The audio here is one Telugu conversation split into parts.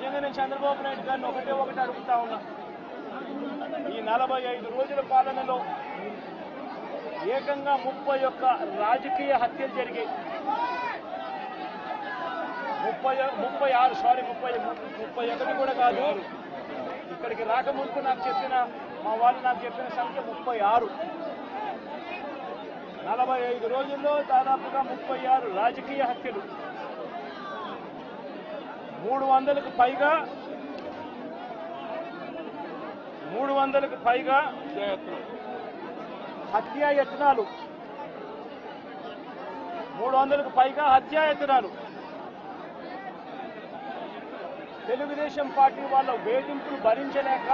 నిజంగా నేను చంద్రబాబు నాయుడు గారిని ఒకటి అడుగుతా ఉన్నా. ఈ 45 రోజుల పాలనలో ఏకంగా 31 రాజకీయ హత్యలు జరిగాయి. 31 కూడా కాదు. ఇక్కడికి రాకముందు మా వాళ్ళు నాకు చెప్పిన సంఖ్య 36. 45 రోజుల్లో దాదాపుగా 36 రాజకీయ హత్యలు, 300కు పైగా హత్యాయత్నాలు, 300కు పైగా హత్యాయత్నాలు. తెలుగుదేశం పార్టీ వాళ్ళ వేధింపులు భరించలేక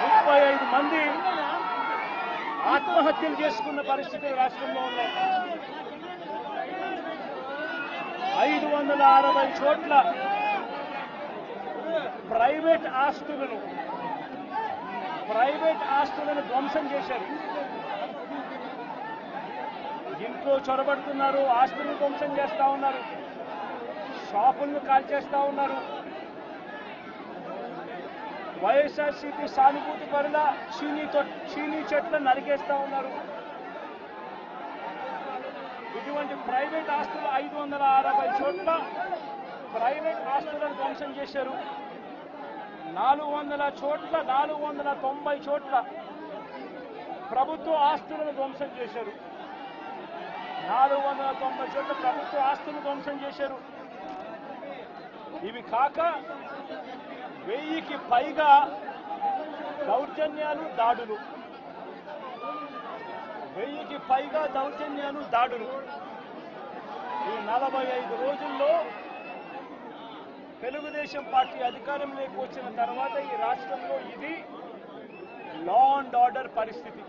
35 మంది ఆత్మహత్యలు చేసుకున్న పరిస్థితులు రాష్ట్రంలో ఉన్నాయి. 560 చోట్ల ప్రైవేట్ ఆస్తులను ధ్వంసం చేశారు. ఇంట్లో చొరబడుతున్నారు, ఆస్తులను ధ్వంసం చేస్తా ఉన్నారు, షాపులను కాల్చేస్తా ఉన్నారు. వైఎస్ఆర్సీపీ సానుభూతి పరుల చీనీ చెట్లను నరికేస్తా ఉన్నారు. ఇటువంటి ప్రైవేట్ ఆస్తులు 560 చోట్ల ప్రైవేట్ ఆస్తులను ధ్వంసం చేశారు. 490 చోట్ల ప్రభుత్వ ఆస్తులను ధ్వంసం చేశారు. 490 చోట్ల ప్రభుత్వ ఆస్తులను ధ్వంసం చేశారు. ఇవి కాక 1000కి పైగా దౌర్జన్యాలు, దాడులు. 1000కి పైగా దౌర్జన్యాలు, దాడులు. ఈ 45 రోజుల్లో తెలుగుదేశం పార్టీ అధికారంలోకి వచ్చిన తర్వాత ఈ రాష్ట్రంలో ఇది లా అండ్ ఆర్డర్ పరిస్థితి.